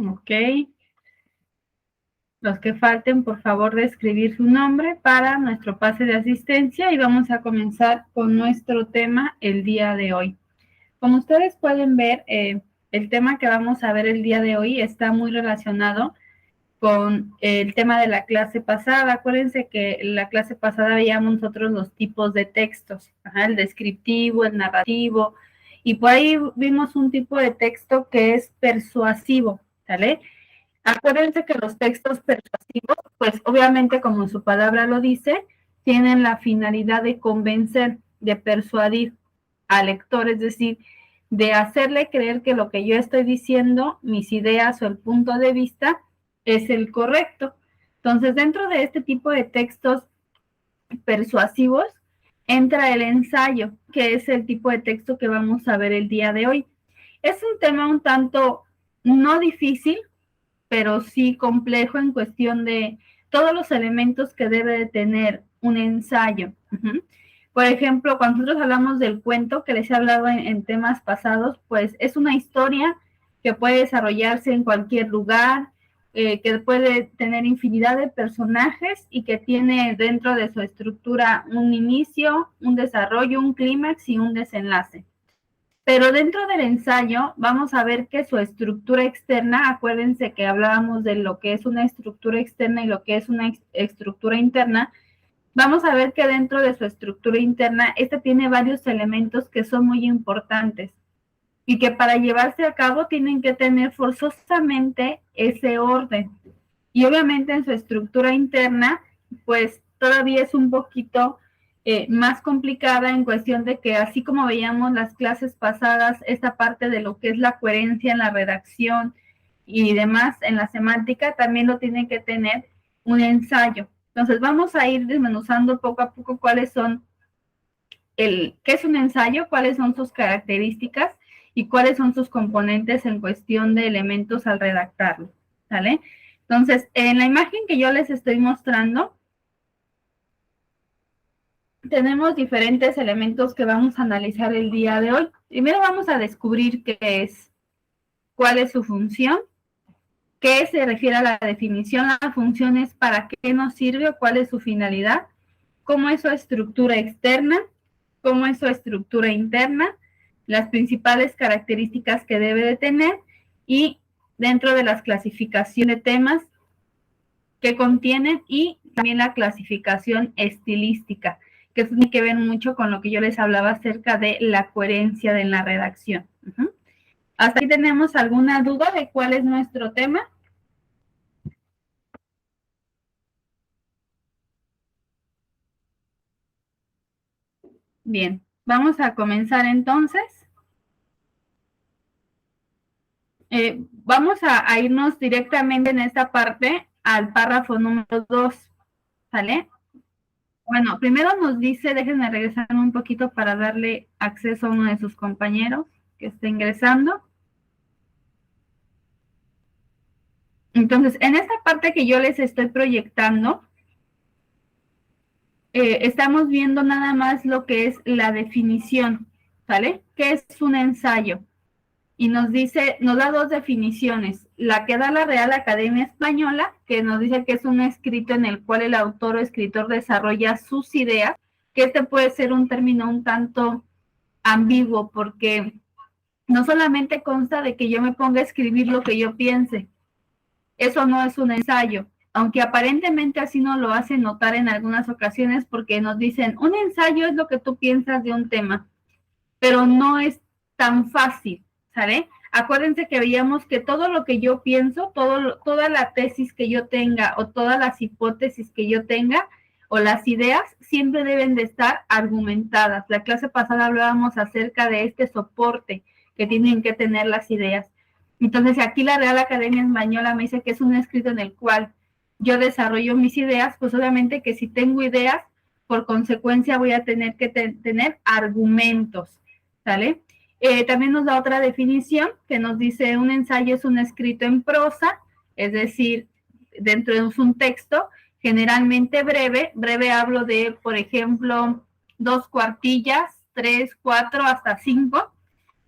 Ok. Los que falten, por favor, de escribir su nombre para nuestro pase de asistencia y vamos a comenzar con nuestro tema el día de hoy. Como ustedes pueden ver, el tema que vamos a ver el día de hoy está muy relacionado con el tema de la clase pasada. Acuérdense que en la clase pasada veíamos nosotros los tipos de textos, el descriptivo, el narrativo, y por ahí vimos un tipo de texto que es persuasivo, ¿vale? Acuérdense que los textos persuasivos, pues obviamente como su palabra lo dice, tienen la finalidad de convencer, de persuadir al lector, es decir, de hacerle creer que lo que yo estoy diciendo, mis ideas o el punto de vista, es el correcto. Entonces, dentro de este tipo de textos persuasivos, entra el ensayo, que es el tipo de texto que vamos a ver el día de hoy. Es un tema un tanto no difícil, pero sí complejo en cuestión de todos los elementos que debe de tener un ensayo. Por ejemplo, cuando nosotros hablamos del cuento que les he hablado en temas pasados, pues es una historia que puede desarrollarse en cualquier lugar, que puede tener infinidad de personajes y que tiene dentro de su estructura un inicio, un desarrollo, un clímax y un desenlace. Pero dentro del ensayo vamos a ver que su estructura externa, acuérdense que hablábamos de lo que es una estructura externa y lo que es una estructura interna, vamos a ver que dentro de su estructura interna, esta tiene varios elementos que son muy importantes y que para llevarse a cabo tienen que tener forzosamente ese orden. Y obviamente en su estructura interna, pues todavía es un poquito más complicada en cuestión de que así como veíamos las clases pasadas, esta parte de lo que es la coherencia en la redacción y demás en la semántica, también lo tiene que tener un ensayo. Entonces vamos a ir desmenuzando poco a poco cuáles son qué es un ensayo, cuáles son sus características y cuáles son sus componentes en cuestión de elementos al redactarlo, ¿vale? Entonces, en la imagen que yo les estoy mostrando, tenemos diferentes elementos que vamos a analizar el día de hoy. Primero vamos a descubrir qué es, cuál es su función, qué se refiere a la definición, la función es para qué nos sirve o cuál es su finalidad, cómo es su estructura externa, cómo es su estructura interna, las principales características que debe de tener y dentro de las clasificaciones de temas que contienen y también la clasificación estilística, que tiene que ver mucho con lo que yo les hablaba acerca de la coherencia de la redacción. ¿Hasta aquí tenemos alguna duda de cuál es nuestro tema? Bien, vamos a comenzar entonces. Vamos a irnos directamente en esta parte al párrafo número 2, ¿sale? Bueno, primero nos dice, déjenme regresar un poquito para darle acceso a uno de sus compañeros que está ingresando. Entonces, en esta parte que yo les estoy proyectando, estamos viendo nada más lo que es la definición, ¿sale? ¿Qué es un ensayo? Y nos dice, nos da dos definiciones. La que da la Real Academia Española, que nos dice que es un escrito en el cual el autor o escritor desarrolla sus ideas, que este puede ser un término un tanto ambiguo, porque no solamente consta de que yo me ponga a escribir lo que yo piense, eso no es un ensayo, aunque aparentemente así nos lo hacen notar en algunas ocasiones porque nos dicen, un ensayo es lo que tú piensas de un tema, pero no es tan fácil, ¿sale? Acuérdense que veíamos que todo lo que yo pienso, toda la tesis que yo tenga o todas las hipótesis que yo tenga o las ideas siempre deben de estar argumentadas. La clase pasada hablábamos acerca de este soporte que tienen que tener las ideas. Entonces aquí la Real Academia Española me dice que es un escrito en el cual yo desarrollo mis ideas, pues obviamente que si tengo ideas, por consecuencia voy a tener que tener argumentos, ¿sale? También nos da otra definición que nos dice un ensayo es un escrito en prosa, es decir, dentro de un texto, generalmente breve. Breve hablo de, por ejemplo, 2 cuartillas, 3, 4, hasta 5,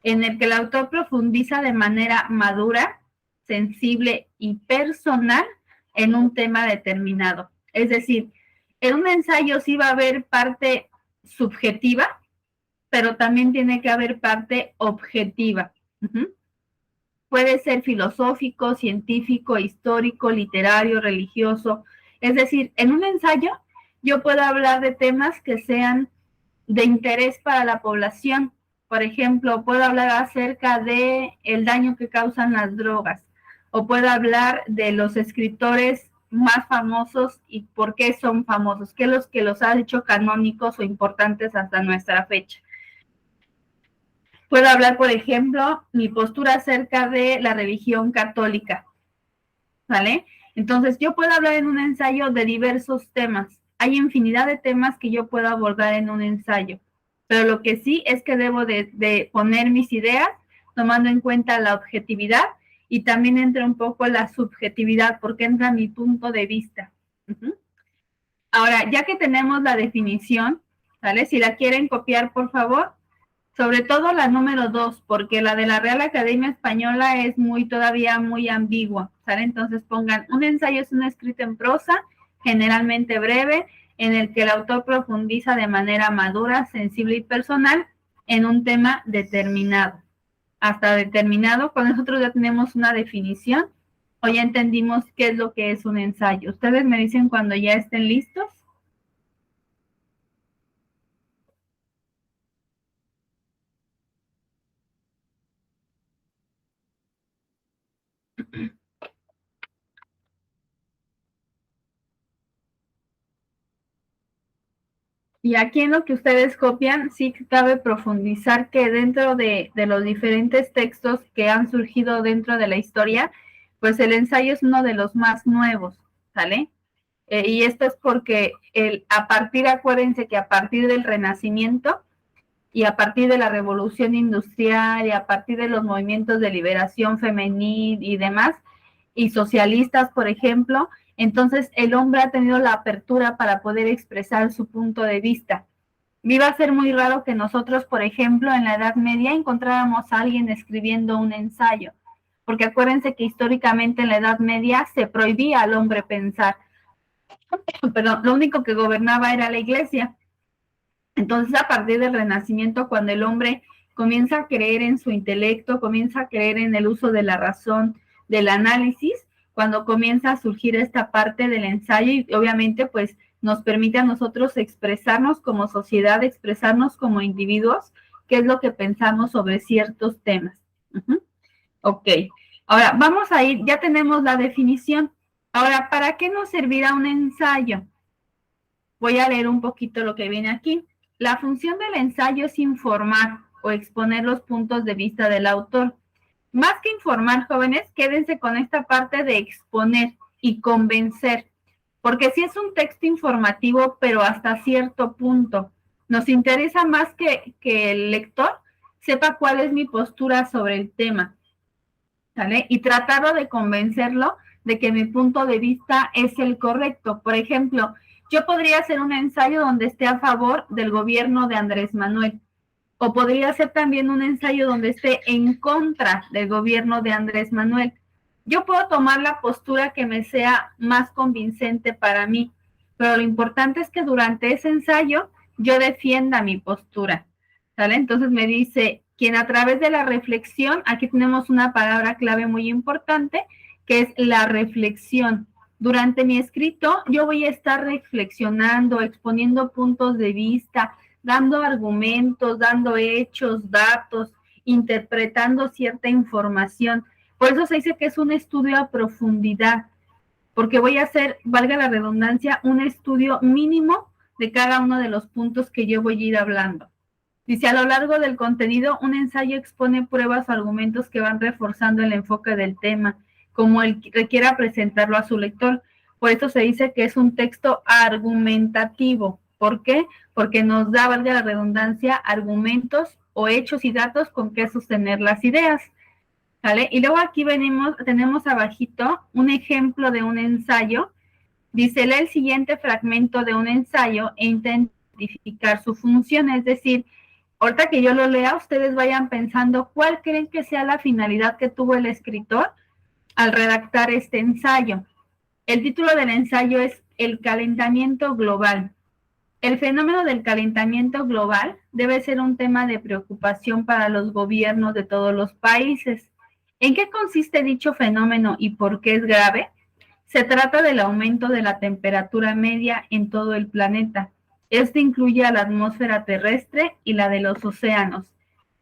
en el que el autor profundiza de manera madura sensible y personal en un tema determinado. Es decir, en un ensayo sí va a haber parte subjetiva, pero también tiene que haber parte objetiva. Puede ser filosófico, científico, histórico, literario, religioso. Es decir, en un ensayo yo puedo hablar de temas que sean de interés para la población. Por ejemplo, puedo hablar acerca de el daño que causan las drogas, o puedo hablar de los escritores más famosos y por qué son famosos, qué es lo que los ha hecho canónicos o importantes hasta nuestra fecha. Puedo hablar, por ejemplo, mi postura acerca de la religión católica, ¿vale? Entonces, yo puedo hablar en un ensayo de diversos temas. Hay infinidad de temas que yo puedo abordar en un ensayo, pero lo que sí es que debo de poner mis ideas tomando en cuenta la objetividad y también entra un poco la subjetividad porque entra mi punto de vista. Ahora, ya que tenemos la definición, ¿vale? Si la quieren copiar, por favor, sobre todo la número 2, porque la de la Real Academia Española es todavía muy ambigua, ¿sale? Entonces pongan, un ensayo es un escrito en prosa, generalmente breve, en el que el autor profundiza de manera madura, sensible y personal en un tema determinado. Hasta determinado, con nosotros ya tenemos una definición, o ya entendimos qué es lo que es un ensayo. Ustedes me dicen cuando ya estén listos. Y aquí en lo que ustedes copian, sí cabe profundizar que dentro de los diferentes textos que han surgido dentro de la historia, pues el ensayo es uno de los más nuevos, ¿sale? Y esto es porque acuérdense que a partir del Renacimiento y a partir de la Revolución Industrial y a partir de los movimientos de liberación femenil y demás, y socialistas, por ejemplo, entonces el hombre ha tenido la apertura para poder expresar su punto de vista. Iba a ser muy raro que nosotros, por ejemplo, en la Edad Media encontráramos a alguien escribiendo un ensayo, porque acuérdense que históricamente en la Edad Media se prohibía al hombre pensar, pero lo único que gobernaba era la iglesia. Entonces, a partir del Renacimiento, cuando el hombre comienza a creer en su intelecto, comienza a creer en el uso de la razón, del análisis, cuando comienza a surgir esta parte del ensayo y obviamente pues nos permite a nosotros expresarnos como sociedad, expresarnos como individuos, qué es lo que pensamos sobre ciertos temas. Ok, ahora vamos a ir, ya tenemos la definición. Ahora, ¿para qué nos servirá un ensayo? Voy a leer un poquito lo que viene aquí. La función del ensayo es informar o exponer los puntos de vista del autor. Más que informar, jóvenes, quédense con esta parte de exponer y convencer, porque sí es un texto informativo, pero hasta cierto punto. Nos interesa más que el lector sepa cuál es mi postura sobre el tema, ¿vale? Y tratarlo de convencerlo de que mi punto de vista es el correcto. Por ejemplo, yo podría hacer un ensayo donde esté a favor del gobierno de Andrés Manuel, o podría hacer también un ensayo donde esté en contra del gobierno de Andrés Manuel. Yo puedo tomar la postura que me sea más convincente para mí, pero lo importante es que durante ese ensayo yo defienda mi postura, ¿sale? Entonces me dice, quien a través de la reflexión, aquí tenemos una palabra clave muy importante, que es la reflexión. Durante mi escrito yo voy a estar reflexionando, exponiendo puntos de vista, dando argumentos, dando hechos, datos, interpretando cierta información. Por eso se dice que es un estudio a profundidad, porque voy a hacer, valga la redundancia, un estudio mínimo de cada uno de los puntos que yo voy a ir hablando. Dice, a lo largo del contenido, un ensayo expone pruebas o argumentos que van reforzando el enfoque del tema, como él requiera presentarlo a su lector. Por eso se dice que es un texto argumentativo. ¿Por qué? Porque nos da, valga la redundancia, argumentos o hechos y datos con que sostener las ideas. ¿Vale? Y luego aquí tenemos abajito un ejemplo de un ensayo. Dice, lee el siguiente fragmento de un ensayo e intenta identificar su función, es decir, ahorita que yo lo lea, ustedes vayan pensando cuál creen que sea la finalidad que tuvo el escritor al redactar este ensayo. El título del ensayo es El calentamiento global. El fenómeno del calentamiento global debe ser un tema de preocupación para los gobiernos de todos los países. ¿En qué consiste dicho fenómeno y por qué es grave? Se trata del aumento de la temperatura media en todo el planeta. Este incluye a la atmósfera terrestre y la de los océanos.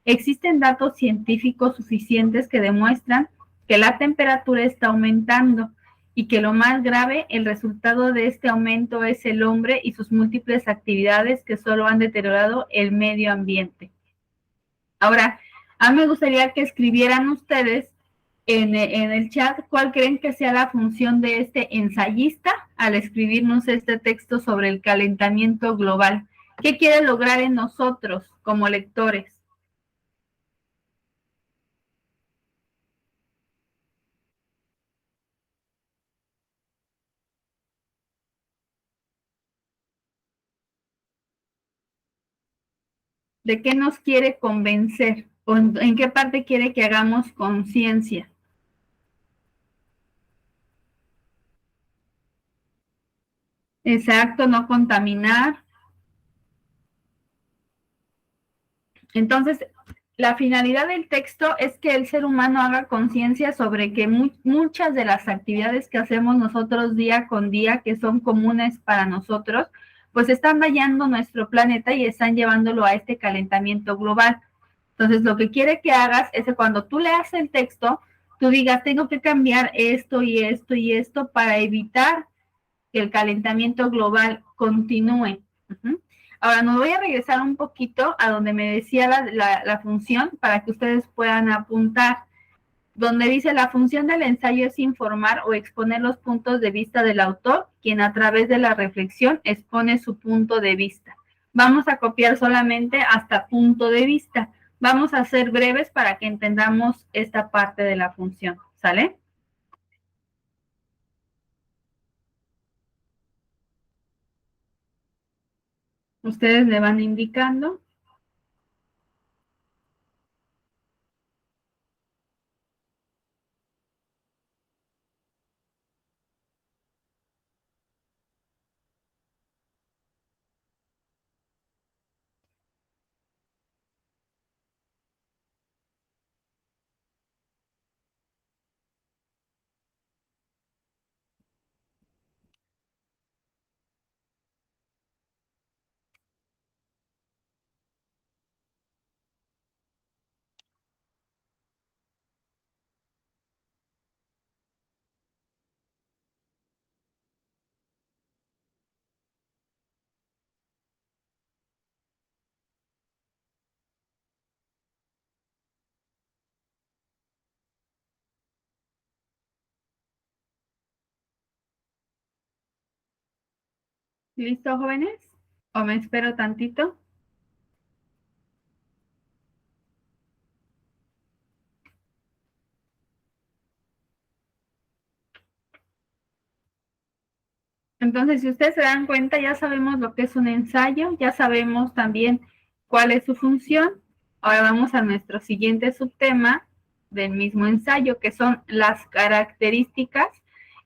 Existen datos científicos suficientes que demuestran que la temperatura está aumentando y que lo más grave, el resultado de este aumento es el hombre y sus múltiples actividades que solo han deteriorado el medio ambiente. Ahora, a mí me gustaría que escribieran ustedes en el chat cuál creen que sea la función de este ensayista al escribirnos este texto sobre el calentamiento global. ¿Qué quiere lograr en nosotros como lectores? ¿De qué nos quiere convencer? ¿O en qué parte quiere que hagamos conciencia? Exacto, no contaminar. Entonces, la finalidad del texto es que el ser humano haga conciencia sobre que muchas de las actividades que hacemos nosotros día con día, que son comunes para nosotros, pues están dañando nuestro planeta y están llevándolo a este calentamiento global. Entonces, lo que quiere que hagas es que cuando tú leas el texto, tú digas, tengo que cambiar esto y esto y esto para evitar que el calentamiento global continúe. Uh-huh. Ahora nos voy a regresar un poquito a donde me decía la función para que ustedes puedan apuntar, donde dice la función del ensayo es informar o exponer los puntos de vista del autor, quien a través de la reflexión expone su punto de vista. Vamos a copiar solamente hasta punto de vista. Vamos a ser breves para que entendamos esta parte de la función, ¿sale? Ustedes le van indicando. ¿Listo, jóvenes? ¿O me espero tantito? Entonces, si ustedes se dan cuenta, ya sabemos lo que es un ensayo, ya sabemos también cuál es su función. Ahora vamos a nuestro siguiente subtema del mismo ensayo, que son las características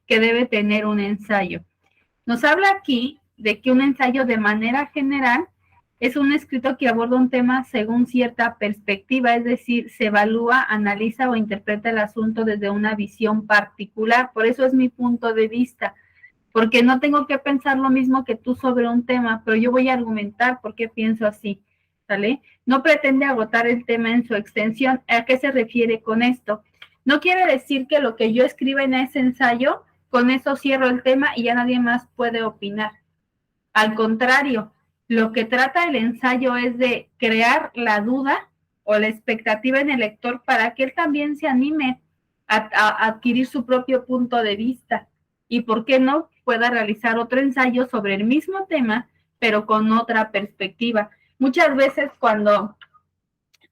que debe tener un ensayo. Nos habla aquí de que un ensayo de manera general es un escrito que aborda un tema según cierta perspectiva, es decir, se evalúa, analiza o interpreta el asunto desde una visión particular. Por eso es mi punto de vista, porque no tengo que pensar lo mismo que tú sobre un tema, pero yo voy a argumentar por qué pienso así, ¿sale? No pretende agotar el tema en su extensión. ¿A qué se refiere con esto? No quiere decir que lo que yo escriba en ese ensayo, con eso cierro el tema y ya nadie más puede opinar. Al contrario, lo que trata el ensayo es de crear la duda o la expectativa en el lector para que él también se anime a adquirir su propio punto de vista y, ¿por qué no?, pueda realizar otro ensayo sobre el mismo tema, pero con otra perspectiva. Muchas veces cuando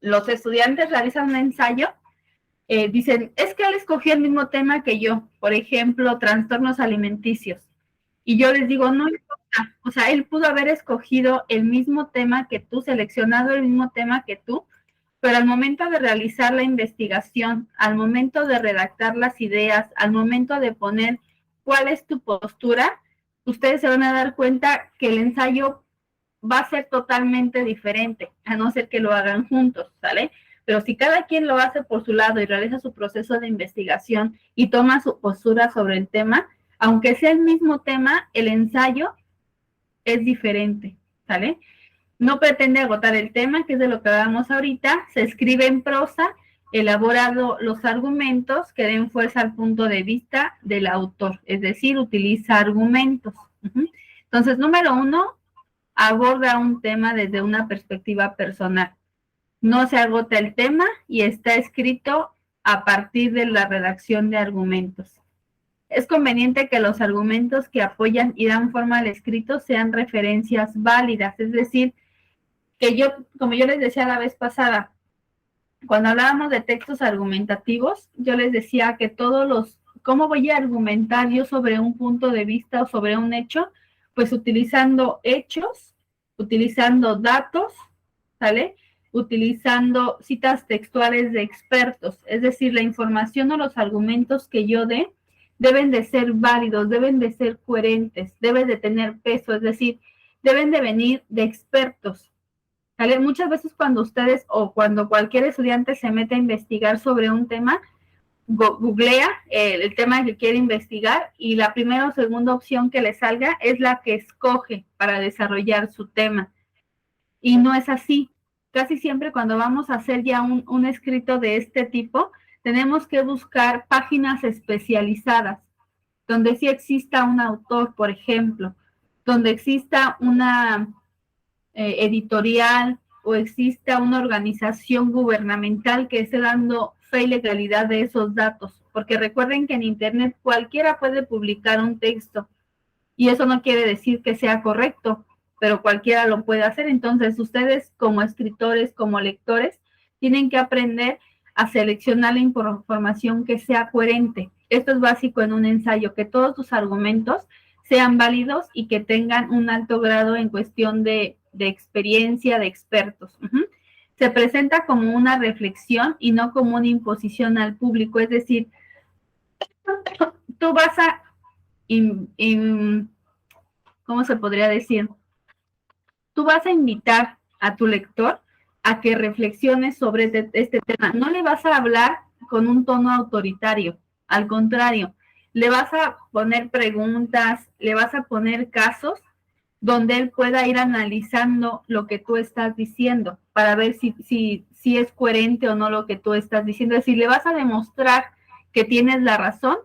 los estudiantes realizan un ensayo, dicen, es que él escogió el mismo tema que yo, por ejemplo, trastornos alimenticios. Y yo les digo, no importa, o sea, él pudo haber escogido el mismo tema que tú, seleccionado el mismo tema que tú, pero al momento de realizar la investigación, al momento de redactar las ideas, al momento de poner cuál es tu postura, ustedes se van a dar cuenta que el ensayo va a ser totalmente diferente, a no ser que lo hagan juntos, ¿sale? Pero si cada quien lo hace por su lado y realiza su proceso de investigación y toma su postura sobre el tema, aunque sea el mismo tema, el ensayo es diferente, ¿sale? No pretende agotar el tema, que es de lo que hablábamos ahorita, se escribe en prosa, elaborado los argumentos que den fuerza al punto de vista del autor, es decir, utiliza argumentos. Entonces, número 1, aborda un tema desde una perspectiva personal. No se agota el tema y está escrito a partir de la redacción de argumentos. Es conveniente que los argumentos que apoyan y dan forma al escrito sean referencias válidas, es decir, que yo, como yo les decía la vez pasada, cuando hablábamos de textos argumentativos, yo les decía que ¿cómo voy a argumentar yo sobre un punto de vista o sobre un hecho? Pues utilizando hechos, utilizando datos, ¿sale? Utilizando citas textuales de expertos, es decir, la información o los argumentos que yo dé deben de ser válidos, deben de ser coherentes, deben de tener peso, es decir, deben de venir de expertos. ¿Vale? Muchas veces cuando ustedes o cuando cualquier estudiante se mete a investigar sobre un tema, googlea el tema que quiere investigar y la primera o segunda opción que le salga es la que escoge para desarrollar su tema. Y no es así. Casi siempre cuando vamos a hacer ya un escrito de este tipo, tenemos que buscar páginas especializadas, donde sí exista un autor, por ejemplo, donde exista una editorial o exista una organización gubernamental que esté dando fe y legalidad de esos datos, porque recuerden que en Internet cualquiera puede publicar un texto y eso no quiere decir que sea correcto, pero cualquiera lo puede hacer. Entonces ustedes como escritores, como lectores, tienen que aprender a seleccionar la información que sea coherente. Esto es básico en un ensayo, que todos tus argumentos sean válidos y que tengan un alto grado en cuestión de experiencia, de expertos. Se presenta como una reflexión y no como una imposición al público, es decir, tú vas a, ¿cómo se podría decir? Tú vas a invitar a tu lector a que reflexione sobre este tema. No le vas a hablar con un tono autoritario, al contrario, le vas a poner preguntas, le vas a poner casos donde él pueda ir analizando lo que tú estás diciendo para ver si es coherente o no lo que tú estás diciendo. Es decir, le vas a demostrar que tienes la razón,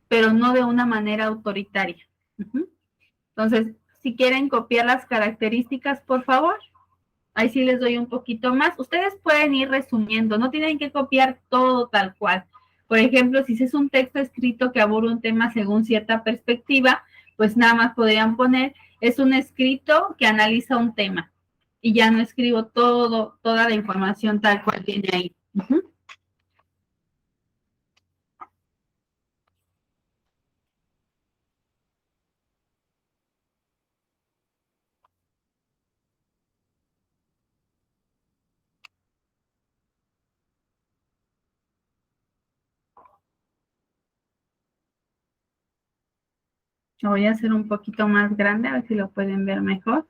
pero no de una manera autoritaria. Entonces, si quieren copiar las características, por favor, ahí sí les doy un poquito más. Ustedes pueden ir resumiendo, no tienen que copiar todo tal cual. Por ejemplo, si es un texto escrito que aborda un tema según cierta perspectiva, pues nada más podrían poner, es un escrito que analiza un tema. Y ya no escribo toda la información tal cual viene ahí. Lo voy a hacer un poquito más grande, a ver si lo pueden ver mejor.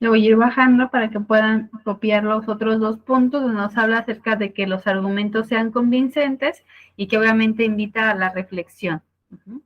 Lo voy a ir bajando para que puedan copiar los otros dos puntos donde nos habla acerca de que los argumentos sean convincentes y que obviamente invita a la reflexión. Ujú.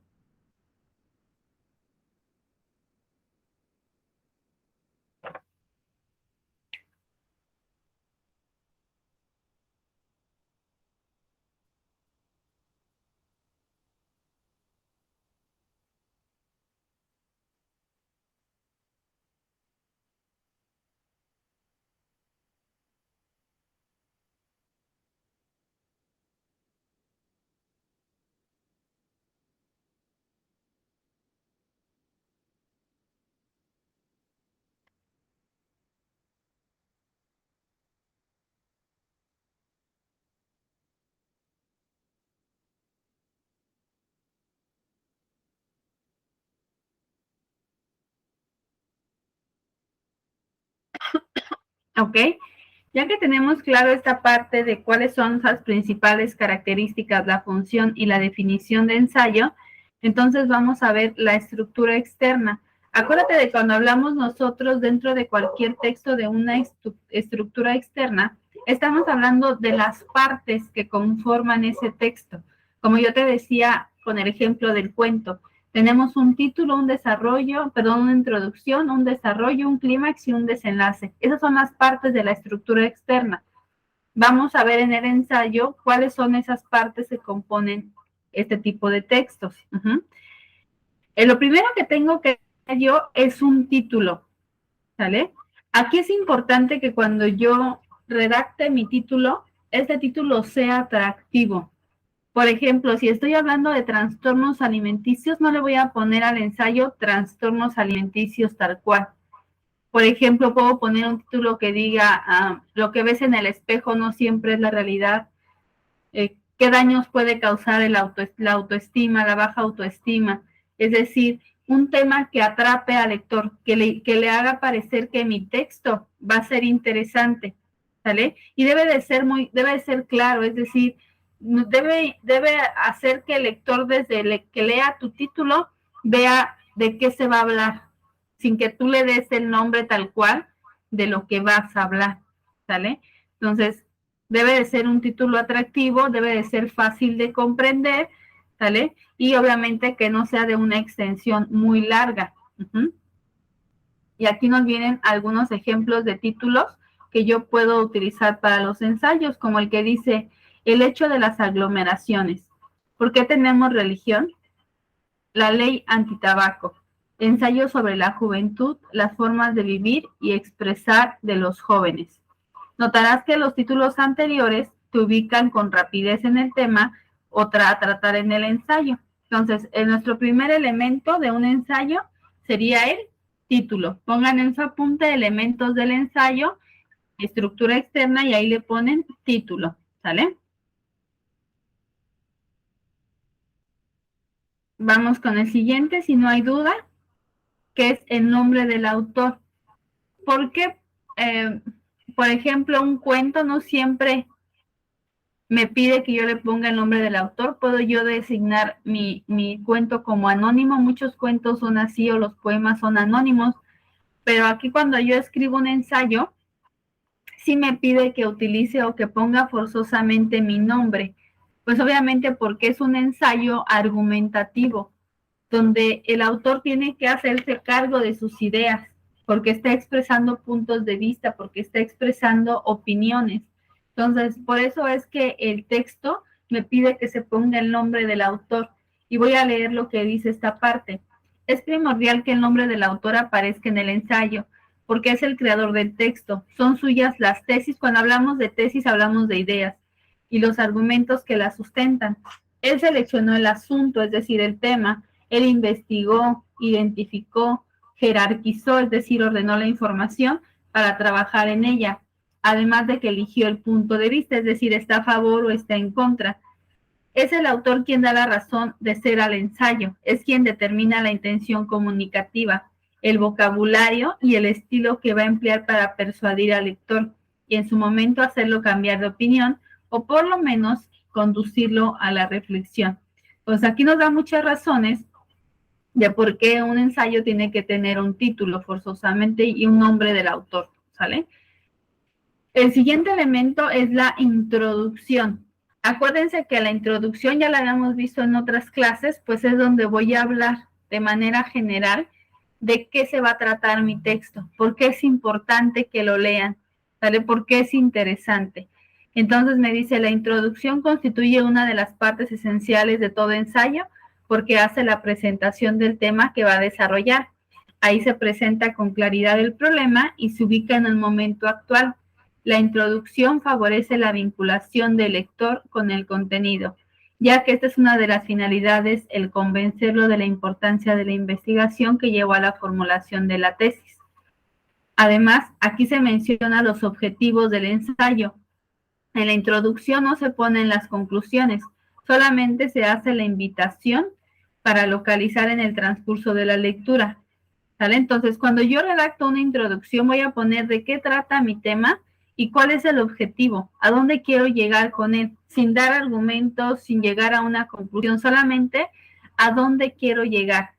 Ok, ya que tenemos claro esta parte de cuáles son las principales características, la función y la definición de ensayo, entonces vamos a ver la estructura externa. Acuérdate de cuando hablamos nosotros dentro de cualquier texto de una estructura externa, estamos hablando de las partes que conforman ese texto. Como yo te decía con el ejemplo del cuento, tenemos un título, un desarrollo, perdón, una introducción, un desarrollo, un clímax y un desenlace. Esas son las partes de la estructura externa. Vamos a ver en el ensayo cuáles son esas partes que componen este tipo de textos. Lo primero que tengo que hacer yo es un título, ¿sale? Aquí es importante que cuando yo redacte mi título, este título sea atractivo. Por ejemplo, si estoy hablando de trastornos alimenticios, no le voy a poner al ensayo trastornos alimenticios tal cual. Por ejemplo, puedo poner un título que diga lo que ves en el espejo no siempre es la realidad. ¿Qué daños puede causar la autoestima, la baja autoestima? Es decir, un tema que atrape al lector, que le haga parecer que mi texto va a ser interesante, ¿sale? Y debe de ser claro, es decir, debe hacer que el lector desde que lea tu título vea de qué se va a hablar, sin que tú le des el nombre tal cual de lo que vas a hablar, ¿sale? Entonces, debe de ser un título atractivo, debe de ser fácil de comprender, ¿sale? Y obviamente que no sea de una extensión muy larga. Y aquí nos vienen algunos ejemplos de títulos que yo puedo utilizar para los ensayos, como el que dice el hecho de las aglomeraciones. ¿Por qué tenemos religión? La ley antitabaco. Ensayo sobre la juventud, las formas de vivir y expresar de los jóvenes. Notarás que los títulos anteriores te ubican con rapidez en el tema o tratar en el ensayo. Entonces, nuestro primer elemento de un ensayo sería el título. Pongan en su apunte elementos del ensayo, estructura externa y ahí le ponen título, ¿sale? Vamos con el siguiente, si no hay duda, que es el nombre del autor. Porque, eh, por ejemplo, un cuento no siempre me pide que yo le ponga el nombre del autor. Puedo yo designar mi cuento como anónimo. Muchos cuentos son así o los poemas son anónimos, pero aquí cuando yo escribo un ensayo, sí me pide que utilice o que ponga forzosamente mi nombre. Pues obviamente porque es un ensayo argumentativo, donde el autor tiene que hacerse cargo de sus ideas, porque está expresando puntos de vista, porque está expresando opiniones. Entonces, por eso es que el texto me pide que se ponga el nombre del autor. Y voy a leer lo que dice esta parte. Es primordial que el nombre del autor aparezca en el ensayo, porque es el creador del texto. Son suyas las tesis. Cuando hablamos de tesis, hablamos de ideas y los argumentos que la sustentan. Él seleccionó el asunto, es decir, el tema. Él investigó, identificó, jerarquizó, es decir, ordenó la información para trabajar en ella, además de que eligió el punto de vista, es decir, está a favor o está en contra. Es el autor quien da la razón de ser al ensayo, es quien determina la intención comunicativa, el vocabulario y el estilo que va a emplear para persuadir al lector y en su momento hacerlo cambiar de opinión o por lo menos conducirlo a la reflexión. Pues aquí nos da muchas razones de por qué un ensayo tiene que tener un título forzosamente y un nombre del autor, ¿sale? El siguiente elemento es la introducción. Acuérdense que la introducción ya la habíamos visto en otras clases, pues es donde voy a hablar de manera general de qué se va a tratar mi texto, por qué es importante que lo lean, ¿vale? ¿Por qué es interesante? Entonces me dice, la introducción constituye una de las partes esenciales de todo ensayo porque hace la presentación del tema que va a desarrollar. Ahí se presenta con claridad el problema y se ubica en el momento actual. La introducción favorece la vinculación del lector con el contenido, ya que esta es una de las finalidades, el convencerlo de la importancia de la investigación que llevó a la formulación de la tesis. Además, aquí se menciona los objetivos del ensayo. En la introducción no se ponen las conclusiones, solamente se hace la invitación para localizar en el transcurso de la lectura. ¿Sale? Entonces, cuando yo redacto una introducción, voy a poner de qué trata mi tema y cuál es el objetivo, a dónde quiero llegar con él, sin dar argumentos, sin llegar a una conclusión, solamente a dónde quiero llegar.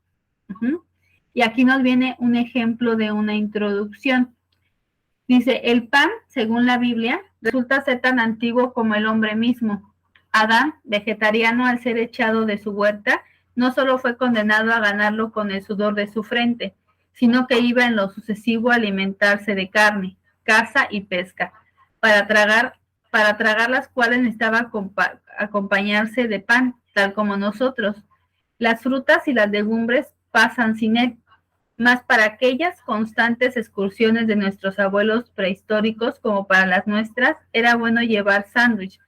Y aquí nos viene un ejemplo de una introducción. Dice, el pan, según la Biblia, resulta ser tan antiguo como el hombre mismo. Adán, vegetariano al ser echado de su huerta, no solo fue condenado a ganarlo con el sudor de su frente, sino que iba en lo sucesivo a alimentarse de carne, caza y pesca, para tragar las cuales necesitaba acompañarse de pan, tal como nosotros. Las frutas y las legumbres pasan sin él, más para aquellas constantes excursiones de nuestros abuelos prehistóricos como para las nuestras, era bueno llevar sándwich.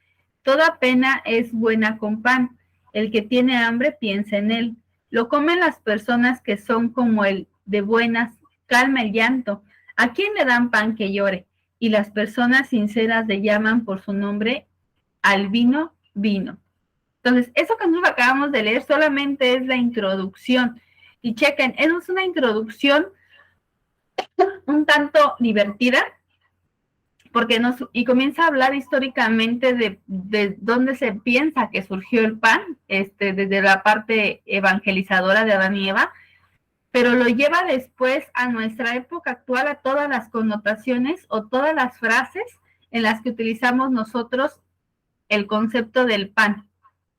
Toda pena es buena con pan. El que tiene hambre piensa en él. Lo comen las personas que son como el de buenas, calma el llanto. ¿A quién le dan pan que llore? Y las personas sinceras le llaman por su nombre al vino, vino. Entonces, eso que nosotros acabamos de leer solamente es la introducción. Y chequen, es una introducción un tanto divertida, porque y comienza a hablar históricamente de dónde se piensa que surgió el pan, desde la parte evangelizadora de Adán y Eva, pero lo lleva después a nuestra época actual, a todas las connotaciones o todas las frases en las que utilizamos nosotros el concepto del pan,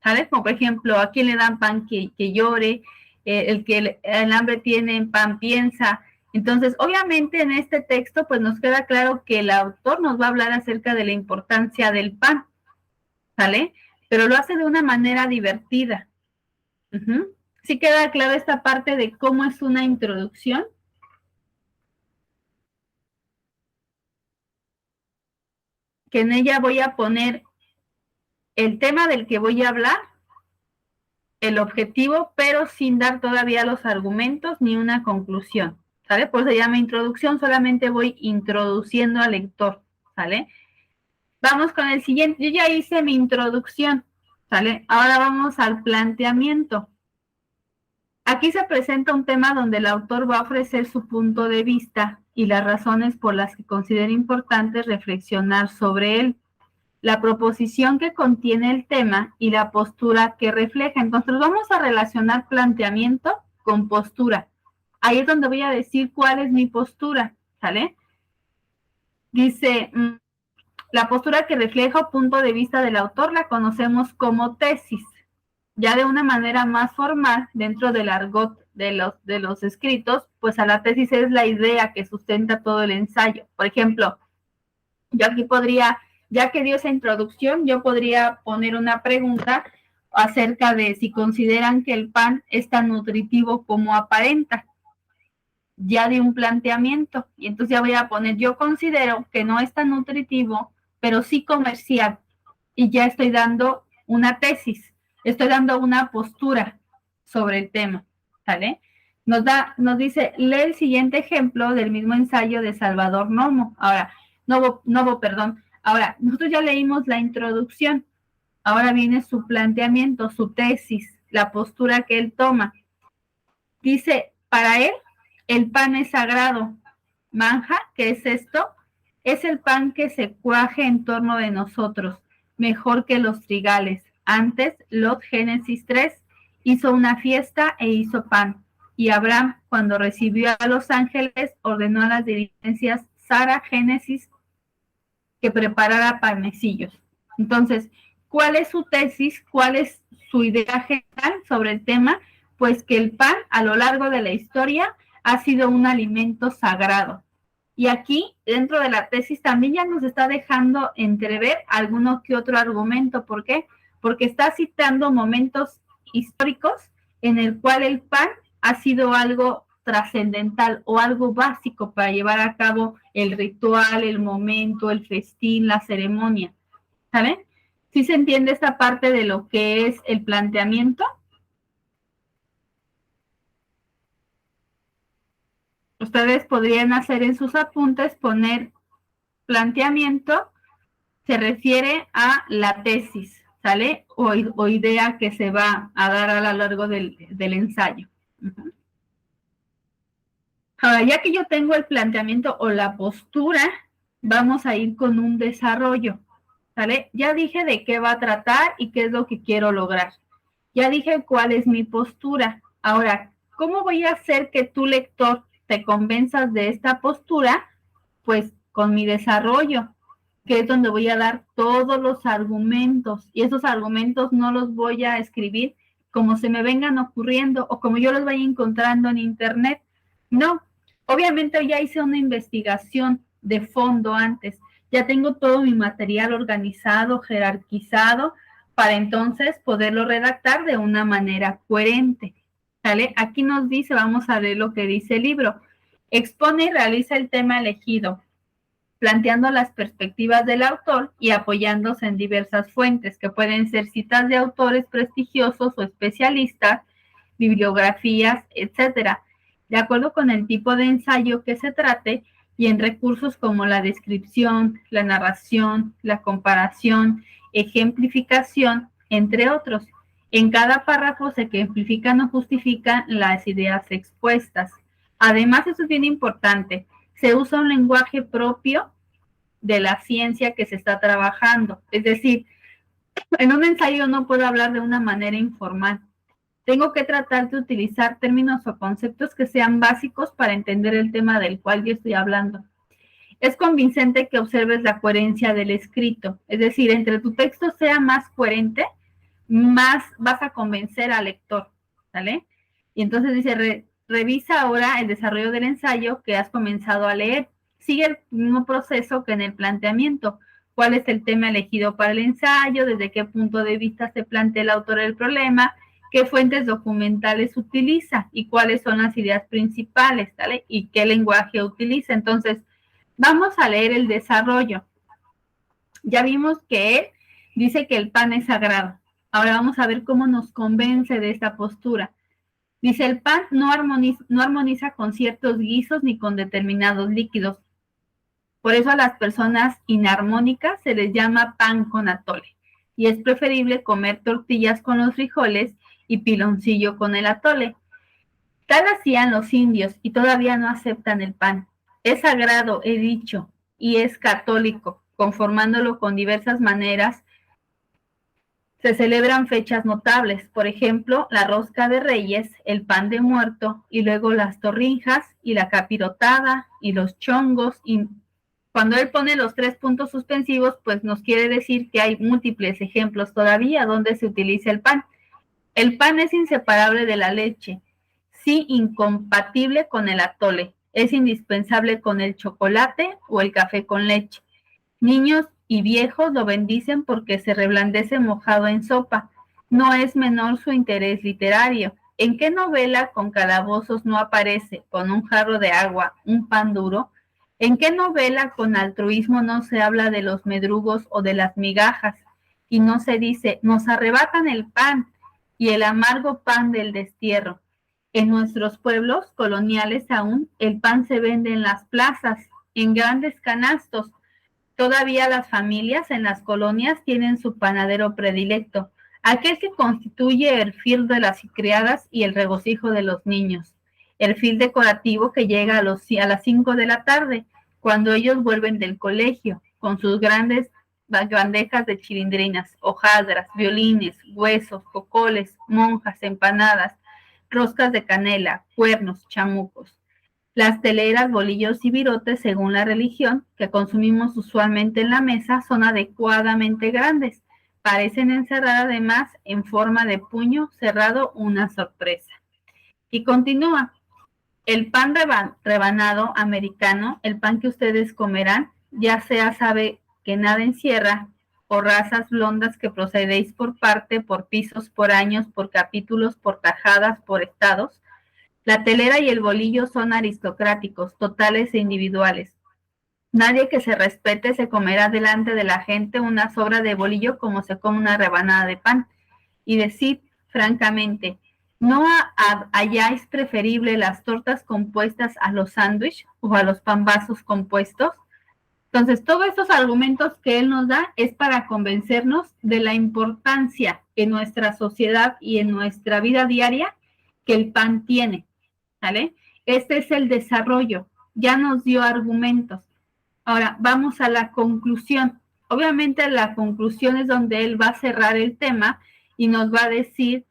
¿sabes? Como por ejemplo, ¿a quién le dan pan que llore? El que el hambre tiene, en pan piensa. Entonces, obviamente en este texto, pues nos queda claro que el autor nos va a hablar acerca de la importancia del pan, ¿sale? Pero lo hace de una manera divertida. ¿Sí queda claro esta parte de cómo es una introducción? Que en ella voy a poner el tema del que voy a hablar, el objetivo, pero sin dar todavía los argumentos ni una conclusión, ¿sale? Por eso se llama introducción, solamente voy introduciendo al lector, ¿sale? Vamos con el siguiente, yo ya hice mi introducción, ¿sale? Ahora vamos al planteamiento. Aquí se presenta un tema donde el autor va a ofrecer su punto de vista y las razones por las que considera importante reflexionar sobre él, la proposición que contiene el tema y la postura que refleja. Entonces vamos a relacionar planteamiento con postura. Ahí es donde voy a decir cuál es mi postura, ¿sale? Dice, la postura que refleja o punto de vista del autor la conocemos como tesis. Ya de una manera más formal, dentro del argot de los escritos, pues a la tesis es la idea que sustenta todo el ensayo. Por ejemplo, yo aquí podría, ya que dio esa introducción, yo podría poner una pregunta acerca de si consideran que el pan es tan nutritivo como aparenta. Ya de un planteamiento. Y entonces ya voy a poner, yo considero que no es tan nutritivo, pero sí comercial. Y ya estoy dando una tesis, estoy dando una postura sobre el tema, ¿sale? Nos dice, lee el siguiente ejemplo del mismo ensayo de Salvador Novo. Perdón. Ahora, nosotros ya leímos la introducción. Ahora viene su planteamiento, su tesis, la postura que él toma. Dice, para él, el pan es sagrado. Manja, ¿qué es esto? Es el pan que se cuaje en torno de nosotros, mejor que los trigales. Antes, Lot, Génesis 3, hizo una fiesta e hizo pan. Y Abraham, cuando recibió a los ángeles, ordenó a las diligencias Sara, Génesis, que preparara panecillos. Entonces, ¿Cuál es su tesis? ¿Cuál es su idea general sobre el tema? Pues que el pan a lo largo de la historia ha sido un alimento sagrado. Y aquí, dentro de la tesis, también ya nos está dejando entrever alguno que otro argumento. ¿Por qué? Porque está citando momentos históricos en el cual el pan ha sido algo trascendental o algo básico para llevar a cabo el ritual, el momento, el festín, la ceremonia. ¿Saben? ¿Sí se entiende esta parte de lo que es el planteamiento? Ustedes podrían hacer en sus apuntes, poner planteamiento, se refiere a la tesis, ¿sale? O idea que se va a dar a lo largo del ensayo. Uh-huh. Ahora, ya que yo tengo el planteamiento o la postura, vamos a ir con un desarrollo, ¿sale? Ya dije de qué va a tratar y qué es lo que quiero lograr. Ya dije cuál es mi postura. Ahora, ¿cómo voy a hacer que tu lector te convenzas de esta postura? Pues con mi desarrollo, que es donde voy a dar todos los argumentos. Y esos argumentos no los voy a escribir como se me vengan ocurriendo o como yo los vaya encontrando en internet. No, obviamente ya hice una investigación de fondo antes. Ya tengo todo mi material organizado, jerarquizado, para entonces poderlo redactar de una manera coherente. ¿Sale? Aquí nos dice, vamos a ver lo que dice el libro. Expone y realiza el tema elegido, planteando las perspectivas del autor y apoyándose en diversas fuentes, que pueden ser citas de autores prestigiosos o especialistas, bibliografías, etcétera, de acuerdo con el tipo de ensayo que se trate y en recursos como la descripción, la narración, la comparación, ejemplificación, entre otros. En cada párrafo se ejemplifican o justifican las ideas expuestas. Además, eso es bien importante, se usa un lenguaje propio de la ciencia que se está trabajando. Es decir, en un ensayo no puedo hablar de una manera informal. Tengo que tratar de utilizar términos o conceptos que sean básicos para entender el tema del cual yo estoy hablando. Es convincente que observes la coherencia del escrito. Es decir, entre tu texto sea más coherente, más vas a convencer al lector, ¿vale? Y entonces dice, revisa ahora el desarrollo del ensayo que has comenzado a leer. Sigue el mismo proceso que en el planteamiento. ¿Cuál es el tema elegido para el ensayo? ¿Desde qué punto de vista se plantea el autor el problema? ¿Qué fuentes documentales utiliza? ¿Y cuáles son las ideas principales? ¿Vale? ¿Y qué lenguaje utiliza? Entonces, vamos a leer el desarrollo. Ya vimos que él dice que el pan es sagrado. Ahora vamos a ver cómo nos convence de esta postura. Dice, el pan no armoniza con ciertos guisos ni con determinados líquidos. Por eso a las personas inarmónicas se les llama pan con atole. Y es preferible comer tortillas con los frijoles y piloncillo con el atole. Tal hacían los indios y todavía no aceptan el pan. Es sagrado, he dicho, y es católico, conformándolo con diversas maneras. Se celebran fechas notables, por ejemplo, la rosca de Reyes, el pan de muerto, y luego las torrinjas, y la capirotada, y los chongos. Y cuando él pone los 3 puntos suspensivos, pues nos quiere decir que hay múltiples ejemplos todavía donde se utiliza el pan. El pan es inseparable de la leche, sí incompatible con el atole, es indispensable con el chocolate o el café con leche. Niños y viejos lo bendicen porque se reblandece mojado en sopa. No es menor su interés literario. ¿En qué novela con calabozos no aparece, con un jarro de agua, un pan duro? ¿En qué novela con altruismo no se habla de los medrugos o de las migajas? Y no se dice, nos arrebatan el pan y el amargo pan del destierro. En nuestros pueblos coloniales aún, el pan se vende en las plazas, en grandes canastos. Todavía las familias en las colonias tienen su panadero predilecto, aquel que constituye el fil de las criadas y el regocijo de los niños, el fil decorativo que llega a las 5 de la tarde, cuando ellos vuelven del colegio, con sus grandes bandejas de chilindrinas, hojaldras, violines, huesos, cocoles, monjas, empanadas, roscas de canela, cuernos, chamucos. Las teleras, bolillos y virotes, según la religión, que consumimos usualmente en la mesa, son adecuadamente grandes, parecen encerrar además en forma de puño cerrado una sorpresa. Y continúa, el pan rebanado americano, el pan que ustedes comerán, ya sea sabe que nada encierra, o razas blondas que procedéis por parte, por pisos, por años, por capítulos, por tajadas, por estados. La telera y el bolillo son aristocráticos, totales e individuales. Nadie que se respete se comerá delante de la gente una sobra de bolillo como se come una rebanada de pan. Y decid francamente, ¿no halláis preferible las tortas compuestas a los sándwiches o a los pambazos compuestos? Entonces, todos estos argumentos que él nos da es para convencernos de la importancia en nuestra sociedad y en nuestra vida diaria que el pan tiene, ¿vale? Este es el desarrollo, ya nos dio argumentos. Ahora, vamos a la conclusión. Obviamente la conclusión es donde él va a cerrar el tema y nos va a decir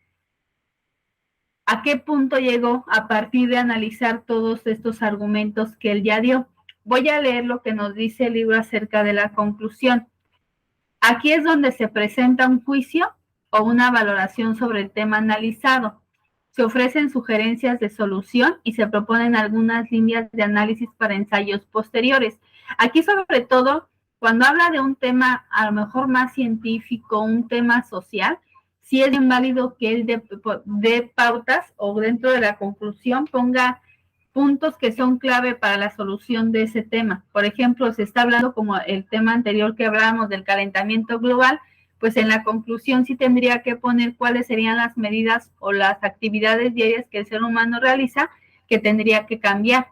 a qué punto llegó a partir de analizar todos estos argumentos que él ya dio. Voy a leer lo que nos dice el libro acerca de la conclusión. Aquí es donde se presenta un juicio o una valoración sobre el tema analizado. Se ofrecen sugerencias de solución y se proponen algunas líneas de análisis para ensayos posteriores. Aquí, sobre todo, cuando habla de un tema a lo mejor más científico, un tema social, sí es bien válido que él dé pautas o dentro de la conclusión ponga puntos que son clave para la solución de ese tema. Por ejemplo, se está hablando como el tema anterior que hablábamos del calentamiento global, pues en la conclusión sí tendría que poner cuáles serían las medidas o las actividades diarias que el ser humano realiza que tendría que cambiar,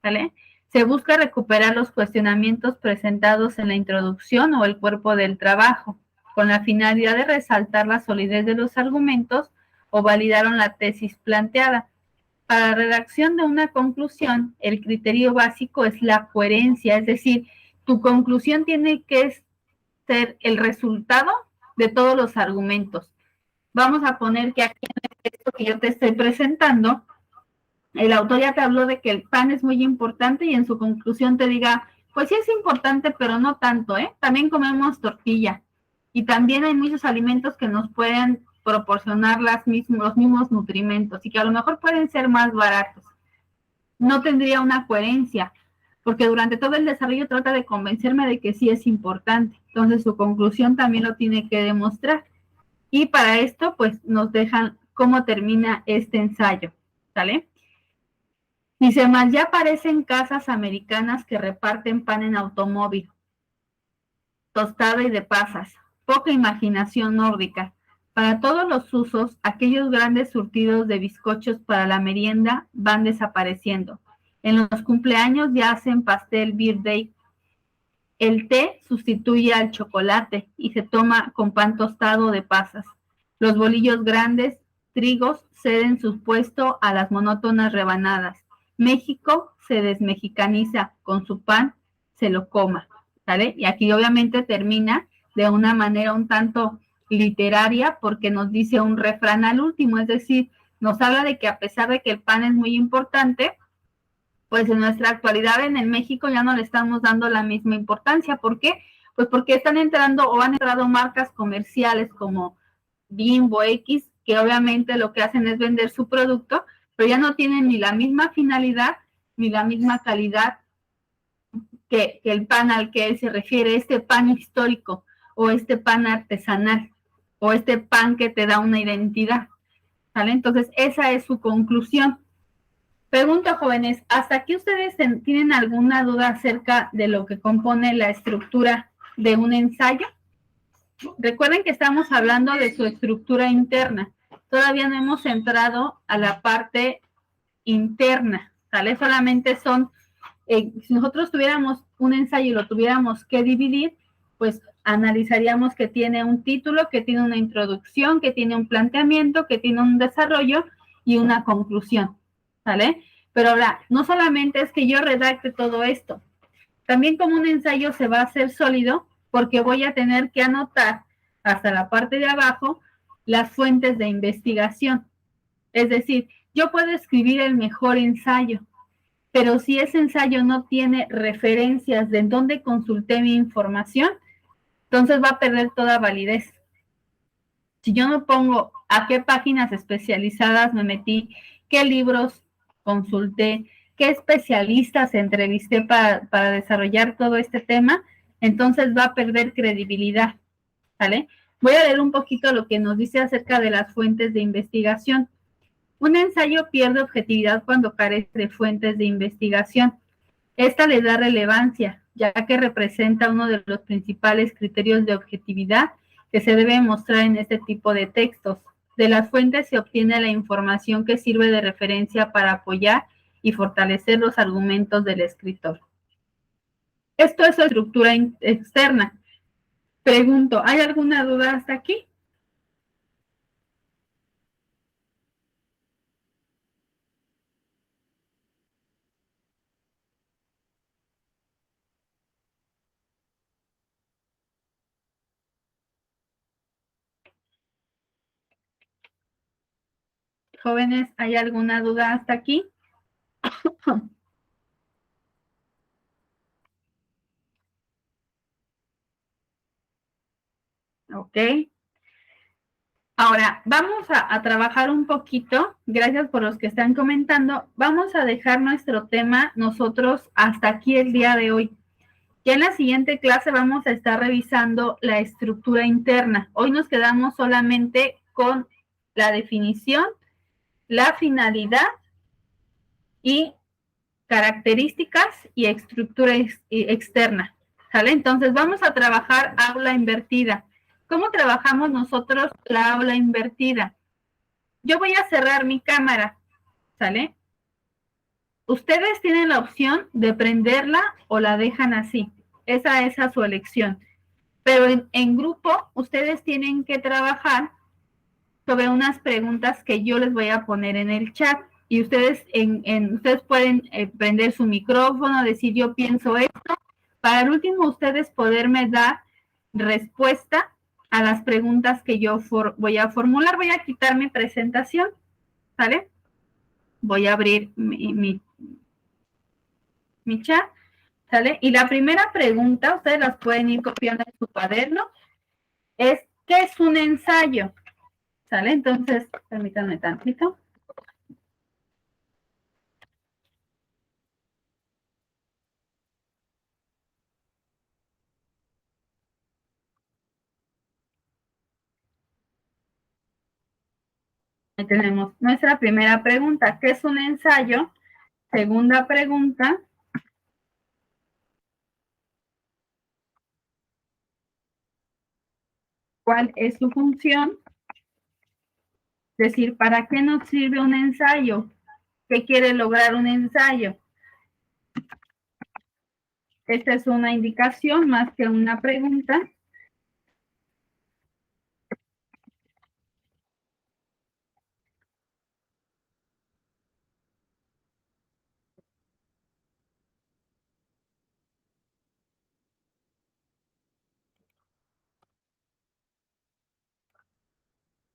¿vale? Se busca recuperar los cuestionamientos presentados en la introducción o el cuerpo del trabajo, con la finalidad de resaltar la solidez de los argumentos o validaron la tesis planteada. Para la redacción de una conclusión, el criterio básico es la coherencia, es decir, tu conclusión tiene que ser el resultado de todos los argumentos. Vamos a poner que aquí en el texto que yo te estoy presentando, el autor ya te habló de que el pan es muy importante y en su conclusión te diga, pues sí es importante, pero no tanto, ¿eh? También comemos tortilla y también hay muchos alimentos que nos pueden proporcionar los mismos nutrimentos y que a lo mejor pueden ser más baratos. No tendría una coherencia, porque durante todo el desarrollo trata de convencerme de que sí es importante. Entonces su conclusión también lo tiene que demostrar. Y para esto, pues nos dejan cómo termina este ensayo, ¿sale? Dice, más ya aparecen casas americanas que reparten pan en automóvil, tostada y de pasas, poca imaginación nórdica. Para todos los usos, aquellos grandes surtidos de bizcochos para la merienda van desapareciendo. En los cumpleaños ya hacen pastel birthday. El té sustituye al chocolate y se toma con pan tostado de pasas. Los bolillos grandes, trigos, ceden su puesto a las monótonas rebanadas. México se desmexicaniza, con su pan se lo coma, ¿sale? Y aquí obviamente termina de una manera un tanto literaria porque nos dice un refrán al último, es decir, nos habla de que a pesar de que el pan es muy importante, pues en nuestra actualidad en el México ya no le estamos dando la misma importancia. ¿Por qué? Pues porque están entrando o han entrado marcas comerciales como Bimbo X, que obviamente lo que hacen es vender su producto, pero ya no tienen ni la misma finalidad ni la misma calidad que el pan al que él se refiere, este pan histórico o este pan artesanal o este pan que te da una identidad, ¿vale? Entonces esa es su conclusión. Pregunto, jóvenes, ¿hasta aquí ustedes tienen alguna duda acerca de lo que compone la estructura de un ensayo? Recuerden que estamos hablando de su estructura interna. Todavía no hemos entrado a la parte interna, ¿vale? Solamente son, si nosotros tuviéramos un ensayo y lo tuviéramos que dividir, pues analizaríamos que tiene un título, que tiene una introducción, que tiene un planteamiento, que tiene un desarrollo y una conclusión, ¿vale? Pero ahora, no solamente es que yo redacte todo esto, también como un ensayo se va a hacer sólido porque voy a tener que anotar hasta la parte de abajo las fuentes de investigación. Es decir, yo puedo escribir el mejor ensayo, pero si ese ensayo no tiene referencias de dónde consulté mi información, entonces va a perder toda validez. Si yo no pongo a qué páginas especializadas me metí, qué libros consulté, qué especialistas entrevisté para desarrollar todo este tema, entonces va a perder credibilidad, ¿vale? Voy a leer un poquito lo que nos dice acerca de las fuentes de investigación. Un ensayo pierde objetividad cuando carece de fuentes de investigación. Esta le da relevancia, ya que representa uno de los principales criterios de objetividad que se debe mostrar en este tipo de textos. De las fuentes se obtiene la información que sirve de referencia para apoyar y fortalecer los argumentos del escritor. Esto es la estructura externa. Pregunto, ¿hay alguna duda hasta aquí? Jóvenes, ¿hay alguna duda hasta aquí? Ok. Ahora, vamos a trabajar un poquito, gracias por los que están comentando, vamos a dejar nuestro tema nosotros hasta aquí el día de hoy. Ya en la siguiente clase vamos a estar revisando la estructura interna. Hoy nos quedamos solamente con la definición, la finalidad y características y estructura externa. ¿Sale? Entonces vamos a trabajar aula invertida. ¿Cómo trabajamos nosotros la aula invertida? Yo voy a cerrar mi cámara, ¿sale? Ustedes tienen la opción de prenderla o la dejan así. Esa es a su elección. Pero en grupo, ustedes tienen que trabajar sobre unas preguntas que yo les voy a poner en el chat. Y ustedes pueden prender su micrófono, decir yo pienso esto. Para el último, ustedes poderme dar respuesta a las preguntas que yo voy a formular. Voy a quitar mi presentación, ¿sale? Voy a abrir mi chat, ¿sale? Y la primera pregunta, ustedes las pueden ir copiando en su cuaderno, es, ¿qué es un ensayo? ¿Sale? Entonces, permítanme tantito. Ahí tenemos nuestra primera pregunta, ¿qué es un ensayo? Segunda pregunta, ¿cuál es su función? Es decir, ¿para qué nos sirve un ensayo? ¿Qué quiere lograr un ensayo? Esta es una indicación más que una pregunta.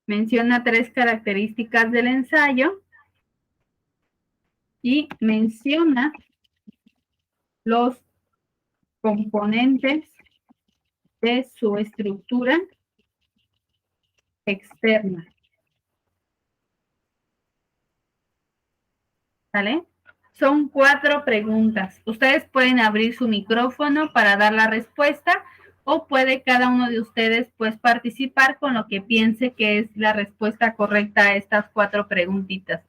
Menciona 3 características del ensayo y menciona los componentes de su estructura externa. ¿Sale? Son 4 preguntas. Ustedes pueden abrir su micrófono para dar la respuesta o puede cada uno de ustedes pues participar con lo que piense que es la respuesta correcta a estas 4 preguntitas.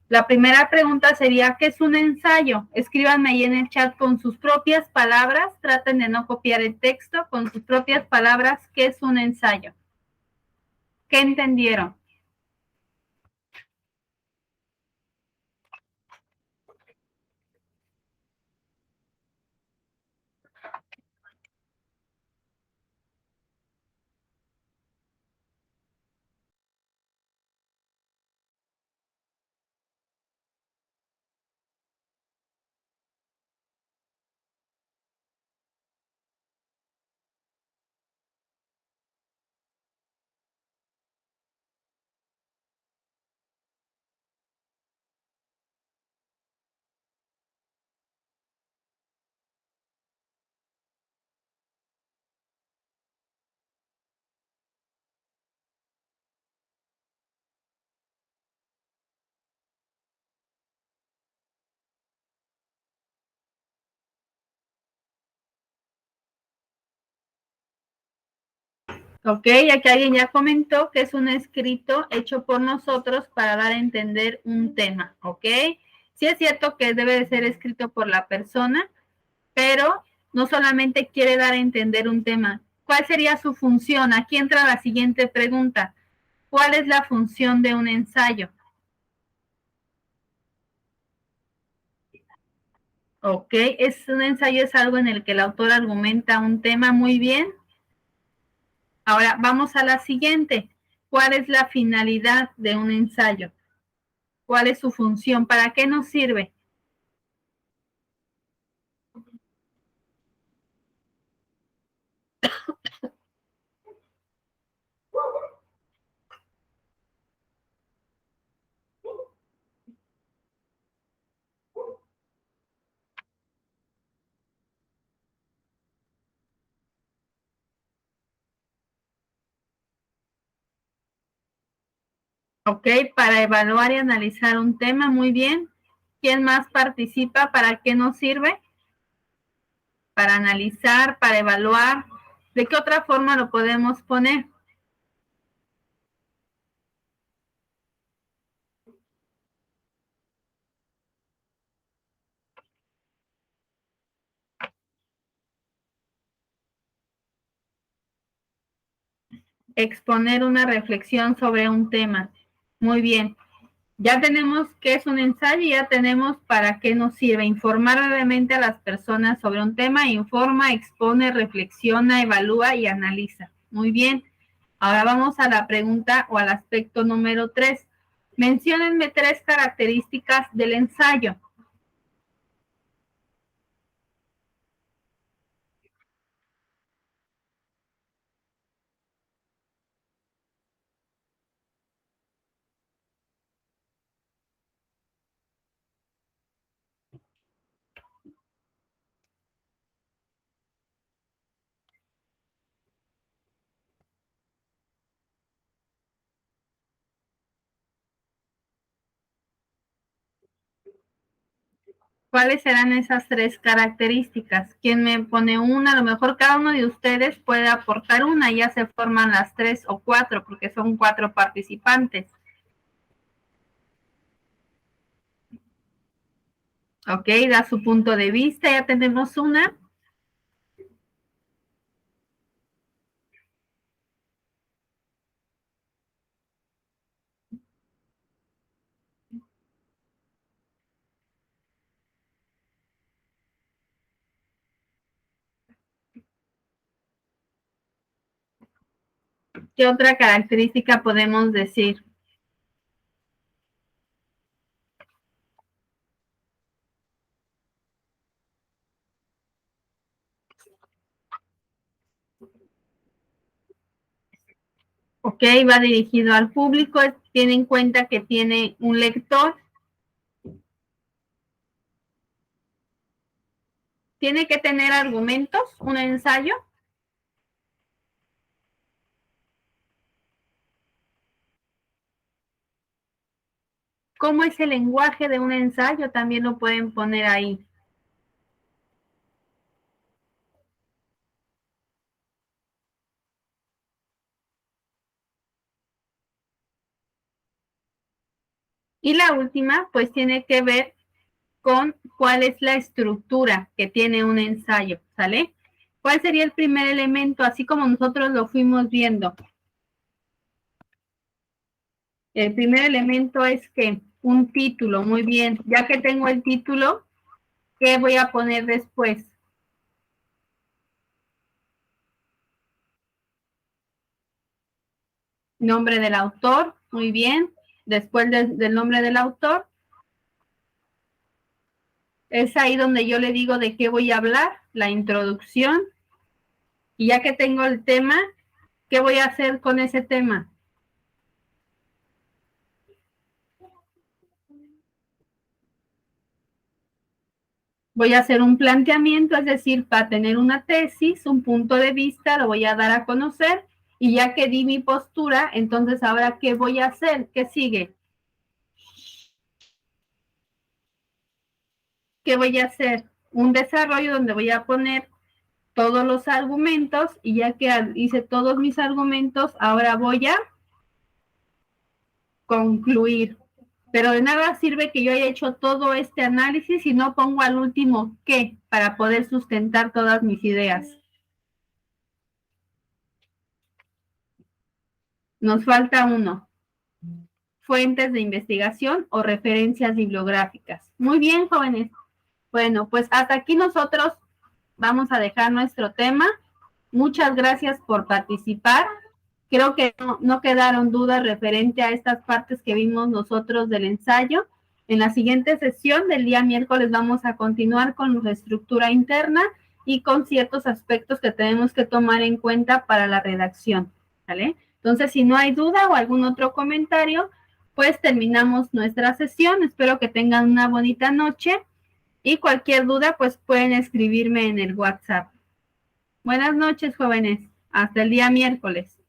La primera pregunta sería, ¿qué es un ensayo? Escríbanme ahí en el chat con sus propias palabras, traten de no copiar el texto, con sus propias palabras, ¿qué es un ensayo? ¿Qué entendieron? Ok, aquí alguien ya comentó que es un escrito hecho por nosotros para dar a entender un tema, ¿ok? Sí es cierto que debe de ser escrito por la persona, pero no solamente quiere dar a entender un tema. ¿Cuál sería su función? Aquí entra la siguiente pregunta. ¿Cuál es la función de un ensayo? Ok, es un ensayo, es algo en el que el autor argumenta un tema muy bien. Ahora vamos a la siguiente. ¿Cuál es la finalidad de un ensayo? ¿Cuál es su función? ¿Para qué nos sirve? Ok, para evaluar y analizar un tema, muy bien. ¿Quién más participa? ¿Para qué nos sirve? Para analizar, para evaluar. ¿De qué otra forma lo podemos poner? Exponer una reflexión sobre un tema. Muy bien. Ya tenemos qué es un ensayo y ya tenemos para qué nos sirve. Informar brevemente a las personas sobre un tema, informa, expone, reflexiona, evalúa y analiza. Muy bien. Ahora vamos a la pregunta o al aspecto número 3. Menciónenme 3 características del ensayo. ¿Cuáles serán esas 3 características? ¿Quién me pone una? A lo mejor cada uno de ustedes puede aportar una, ya se forman las 3 o 4 porque son 4 participantes. Ok, da su punto de vista, ya tenemos una. ¿Qué otra característica podemos decir? Ok, va dirigido al público, tiene en cuenta que tiene un lector, tiene que tener argumentos, un ensayo. ¿Cómo es el lenguaje de un ensayo? También lo pueden poner ahí. Y la última, pues tiene que ver con cuál es la estructura que tiene un ensayo, ¿sale? ¿Cuál sería el primer elemento, así como nosotros lo fuimos viendo? El primer elemento es que un título, muy bien. Ya que tengo el título, ¿qué voy a poner después? Nombre del autor, muy bien. Después del nombre del autor, es ahí donde yo le digo de qué voy a hablar, la introducción. Y ya que tengo el tema, ¿qué voy a hacer con ese tema? Voy a hacer un planteamiento, es decir, para tener una tesis, un punto de vista, lo voy a dar a conocer y ya que di mi postura, entonces ahora, ¿qué voy a hacer? ¿Qué sigue? ¿Qué voy a hacer? Un desarrollo donde voy a poner todos los argumentos y ya que hice todos mis argumentos, ahora voy a concluir. Pero de nada sirve que yo haya hecho todo este análisis si no pongo al último qué para poder sustentar todas mis ideas. Nos falta uno. Fuentes de investigación o referencias bibliográficas. Muy bien, jóvenes. Bueno, pues hasta aquí nosotros vamos a dejar nuestro tema. Muchas gracias por participar. Creo que no quedaron dudas referente a estas partes que vimos nosotros del ensayo. En la siguiente sesión del día miércoles vamos a continuar con la estructura interna y con ciertos aspectos que tenemos que tomar en cuenta para la redacción, ¿vale? Entonces, si no hay duda o algún otro comentario, pues terminamos nuestra sesión. Espero que tengan una bonita noche y cualquier duda, pues pueden escribirme en el WhatsApp. Buenas noches, jóvenes. Hasta el día miércoles.